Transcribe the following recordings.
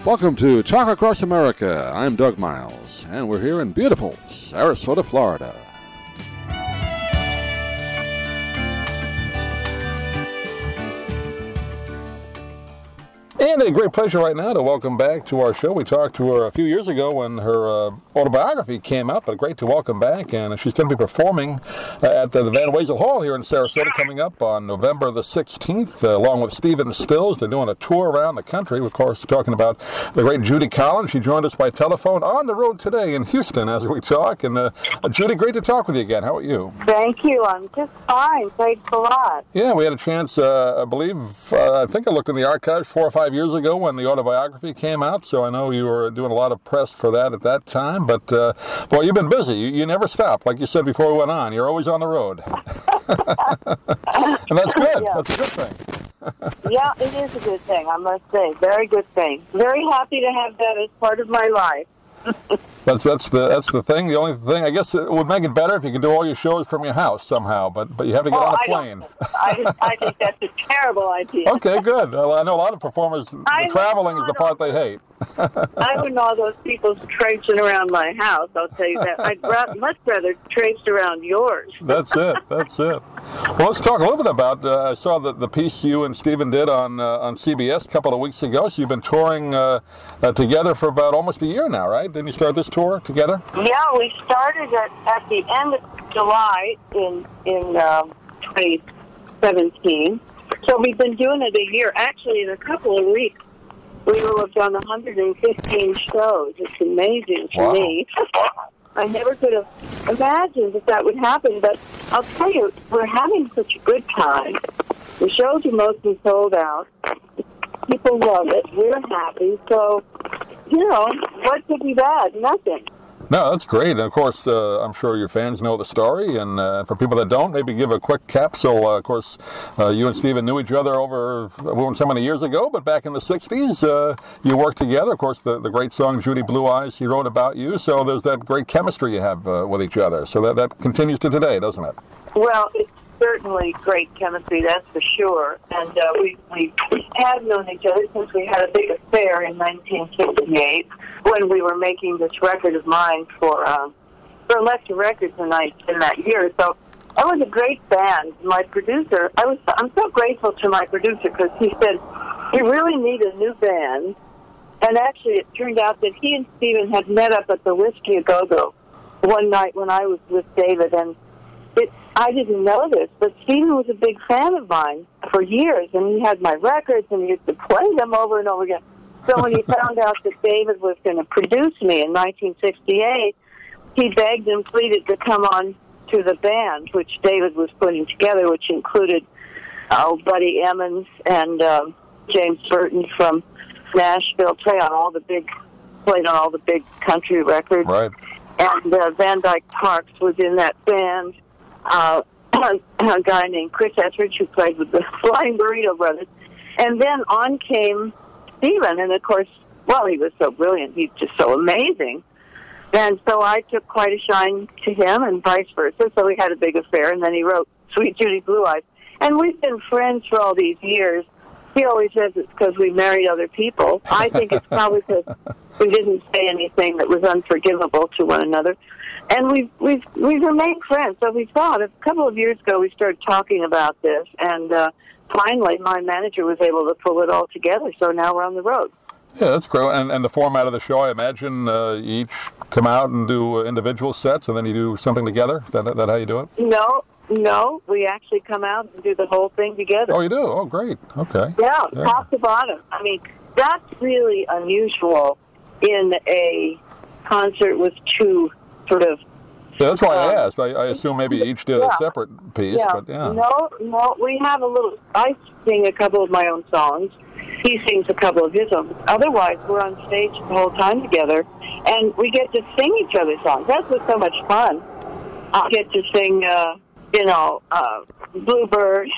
Welcome to Talk Across America. I'm Doug Miles, and we're here in beautiful Sarasota, Florida. And a great pleasure right now to welcome back to our show. We talked to her a few years ago when her autobiography came out, but great to welcome back. And she's going to be performing at the Van Wezel Hall here in Sarasota coming up on November the 16th, along with Stephen Stills. They're doing a tour around the country. Of course, talking about the great Judy Collins. She joined us by telephone on the road today in Houston as we talk. And Judy, great to talk with you again. How are you? Thank you. I'm just fine. Thanks a lot. Yeah, we had a chance, I believe, I think I looked in the archives 4 or 5 years ago when the autobiography came out, so I know you were doing a lot of press for that at that time, but boy, you've been busy. You never stop. Like you said before we went on, you're always on the road. And that's good. Yeah. That's a good thing. Yeah, it is a good thing, I must say. Very good thing. Very happy to have that as part of my life. That's the thing. The only thing, I guess, it would make it better if you could do all your shows from your house somehow. But you have to get on a plane. I think that's a terrible idea. Okay, good. Well, I know a lot of performers. Traveling is the part they hate. I wouldn't all those people traipsing around my house. I'll tell you that. I'd much rather traipse around yours. That's it. Well, let's talk a little bit about. I saw the piece you and Stephen did on CBS a couple of weeks ago. So you've been touring together for about almost a year now, right? Didn't you start this tour together? Yeah, we started at the end of July in 2017. So we've been doing it a year. Actually, in a couple of weeks, we will have done 115 shows. It's amazing to me. I never could have imagined that would happen, but I'll tell you, we're having such a good time. The shows are mostly sold out. People love it. We're happy. So, what could be bad? Nothing. No, that's great. And of course, I'm sure your fans know the story. And for people that don't, maybe give a quick capsule. Of course, you and Stephen knew each other over so many years ago, but back in the 60s, you worked together. Of course, the great song, Judy Blue Eyes, he wrote about you. So there's that great chemistry you have with each other. So that continues to today, doesn't it? Well, it's certainly great chemistry, that's for sure. And we have known each other since we had a big affair in 1968 when we were making this record of mine for Elektra Records in that year. So that was a great band. My producer, I'm so grateful to my producer because he said, we really need a new band. And actually it turned out that he and Stephen had met up at the Whiskey A Go-Go one night when I was with David, and I didn't know this, but Stephen was a big fan of mine for years, and he had my records, and he used to play them over and over again. So when he found out that David was going to produce me in 1968, he begged and pleaded to come on to the band, which David was putting together, which included Buddy Emmons and James Burton from Nashville, played on all the big country records. Right. And Van Dyke Parks was in that band. A guy named Chris Etheridge who played with the Flying Burrito Brothers. And then on came Stephen, and of course, well, he was so brilliant. He's just so amazing. And so I took quite a shine to him and vice versa. So we had a big affair, and then he wrote Sweet Judy Blue Eyes. And we've been friends for all these years. He always says it's because we married other people. I think it's probably because we didn't say anything that was unforgivable to one another. And we've remained friends. So we thought a couple of years ago we started talking about this, and finally my manager was able to pull it all together. So now we're on the road. Yeah, that's great. And the format of the show, I imagine you each come out and do individual sets, and then you do something together. Is that how you do it? No, we actually come out and do the whole thing together. Oh, you do? Oh, great. Okay. Yeah, top to bottom. I mean, that's really unusual in a concert with two sort of... Yeah, that's why I asked. I assume maybe each did a separate piece, but yeah. No, we have a little... I sing a couple of my own songs. He sings a couple of his own. Otherwise, we're on stage the whole time together, and we get to sing each other's songs. That's what's so much fun. I get to sing... Bluebird,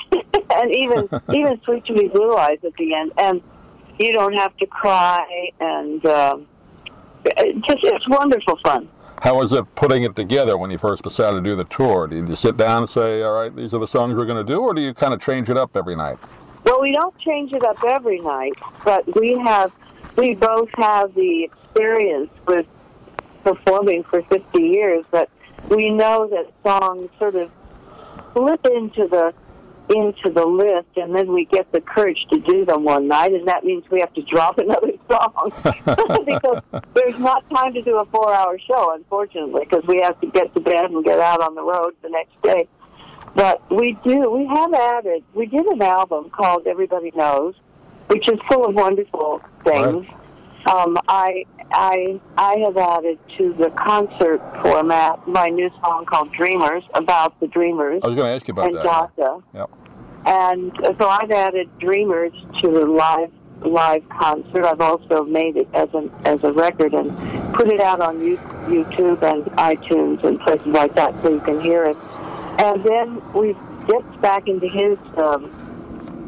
and even Sweet Judy Blue Eyes at the end, and you don't have to cry, and it's wonderful fun. How was it putting it together when you first decided to do the tour? Did you sit down and say, all right, these are the songs we're going to do, or do you kind of change it up every night? Well, we don't change it up every night, but we have we both have the experience with performing for 50 years, but we know that songs sort of slip into the list, and then we get the courage to do them one night, and that means we have to drop another song because there's not time to do a 4-hour show, unfortunately, because we have to get to bed and get out on the road the next day. But we did an album called Everybody Knows, which is full of wonderful things. Right. I have added to the concert format my new song called Dreamers, about the Dreamers. I was going to ask you about and that. Jasa. Yep. And so I've added Dreamers to the live concert. I've also made it as a record and put it out on YouTube and iTunes and places like that so you can hear it. And then we dipped back into his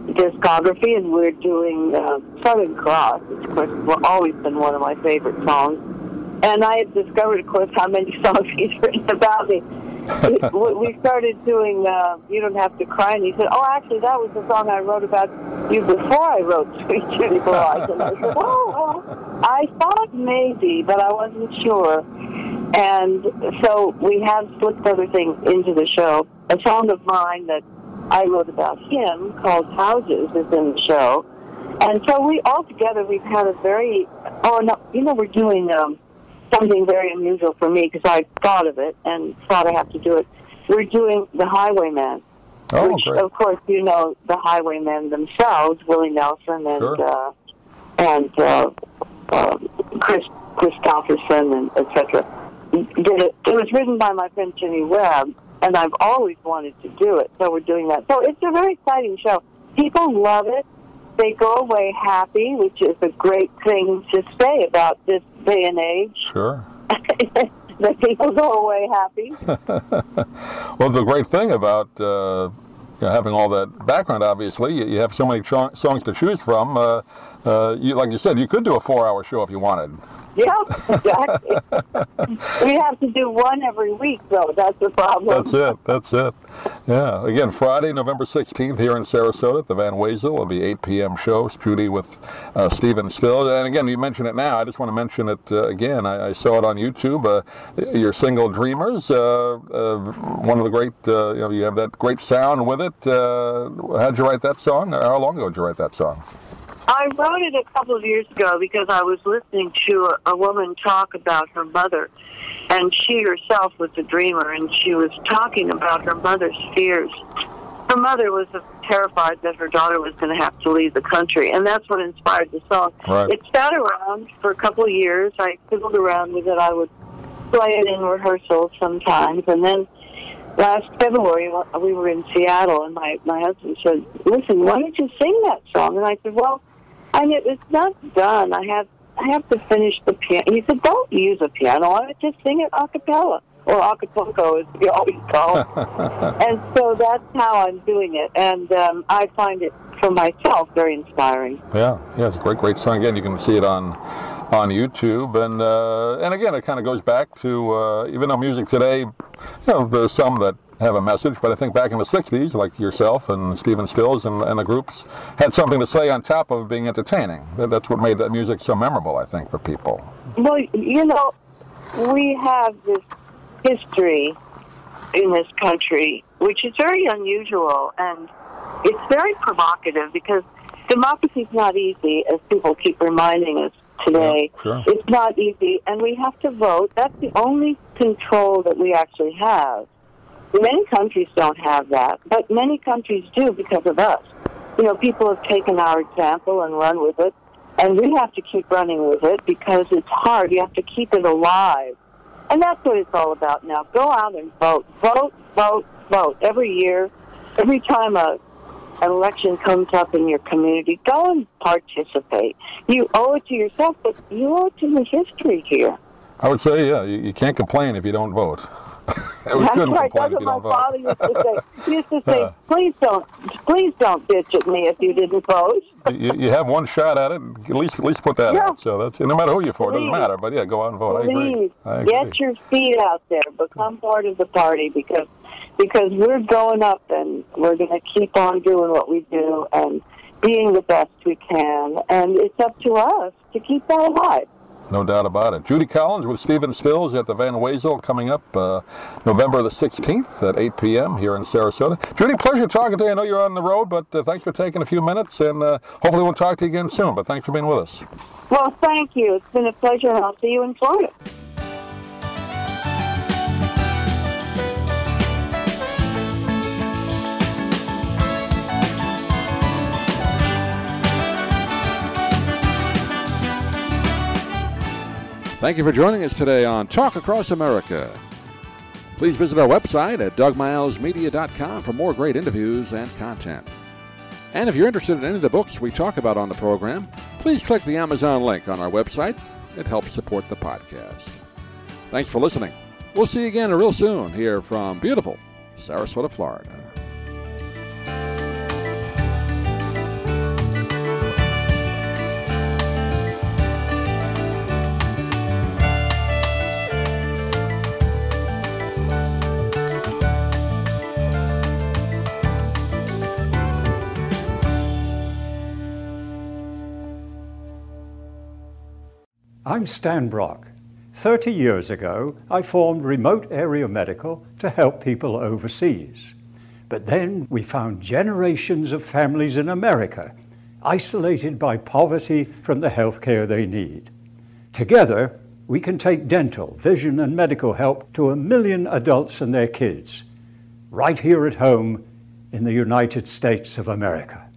discography, and we're doing Southern Cross, which of course has always been one of my favorite songs. And I had discovered, of course, how many songs he's written about me. We started doing You Don't Have to Cry, and he said, oh, actually, that was the song I wrote about you before I wrote Sweet Judy Blue Eyes. And I said, well, I thought maybe, but I wasn't sure. And so we have slipped other things into the show. A song of mine that I wrote about him called Houses is in the show. And so we've had a very, we're doing something very unusual for me because I thought of it and thought I have to do it. We're doing The Highwaymen, which, great. of course, you know the Highwaymen themselves, Willie Nelson and Chris Christopherson and etc. Did it. It was written by my friend Jimmy Webb, and I've always wanted to do it, so we're doing that. So it's a very exciting show. People love it. They go away happy, which is a great thing to say about this day and age. Sure. That people go away happy. Well, the great thing about having all that background, obviously, you have so many songs to choose from. Like you said, you could do a 4-hour show if you wanted. Yeah, exactly. We have to do one every week, though. That's the problem. That's it. Yeah. Again, Friday, November 16th here in Sarasota at the Van Wezel. It'll be 8 p.m. show. Judy with Stephen Stills. And again, you mentioned it now. I just want to mention it again. I saw it on YouTube. Your single Dreamers, one of the great, you have that great sound with it. How'd you write that song? How long ago did you write that song? I wrote it a couple of years ago because I was listening to a woman talk about her mother, and she herself was a dreamer, and she was talking about her mother's fears. Her mother was terrified that her daughter was going to have to leave the country, and that's what inspired the song. Right. It sat around for a couple of years. I fiddled around with it. I would play it in rehearsals sometimes, and then last February we were in Seattle, and my husband said, listen, why don't you sing that song? And I said, well, it's not done. I have to finish the piano. He said, don't use a piano. I would just sing it a cappella, or acapulco, as we always call it. And so that's how I'm doing it. And I find it, for myself, very inspiring. Yeah, it's a great song. Again, you can see it on YouTube. And again, it kind of goes back to, even though music today, there's some that have a message, but I think back in the 60s, like yourself and Stephen Stills and the groups, had something to say on top of being entertaining. That's what made that music so memorable, I think, for people. Well, we have this history in this country, which is very unusual, and it's very provocative because democracy is not easy, as people keep reminding us today. Yeah, sure. It's not easy, and we have to vote. That's the only control that we actually have. Many countries don't have that, but many countries do because of us. People have taken our example and run with it, and we have to keep running with it because it's hard. You have to keep it alive. And that's what it's all about now. Go out and vote. Vote, vote, vote. Every year, every time an election comes up in your community, go and participate. You owe it to yourself, but you owe it to the history here. I would say, yeah, you can't complain if you don't vote. That's right. That's what my father used to say. He used to say, please don't bitch at me if you didn't vote. You have one shot at it. At least put that out. So that's, no matter who you're for, it doesn't matter. But yeah, go out and vote. I agree. Get your feet out there. Become part of the party because we're going up and we're going to keep on doing what we do. And being the best we can, and it's up to us to keep that alive. No doubt about it. Judy Collins with Stephen Stills at the Van Wezel coming up November the 16th at 8 p.m. here in Sarasota. Judy, pleasure talking to you. I know you're on the road, but thanks for taking a few minutes, and hopefully we'll talk to you again soon. But thanks for being with us. Well, thank you. It's been a pleasure, and I'll see you in Florida. Thank you for joining us today on Talk Across America. Please visit our website at dougmilesmedia.com for more great interviews and content. And if you're interested in any of the books we talk about on the program, please click the Amazon link on our website. It helps support the podcast. Thanks for listening. We'll see you again real soon here from beautiful Sarasota, Florida. I'm Stan Brock. 30 years ago, I formed Remote Area Medical to help people overseas. But then we found generations of families in America isolated by poverty from the health care they need. Together, we can take dental, vision, and medical help to 1 million adults and their kids, right here at home in the United States of America.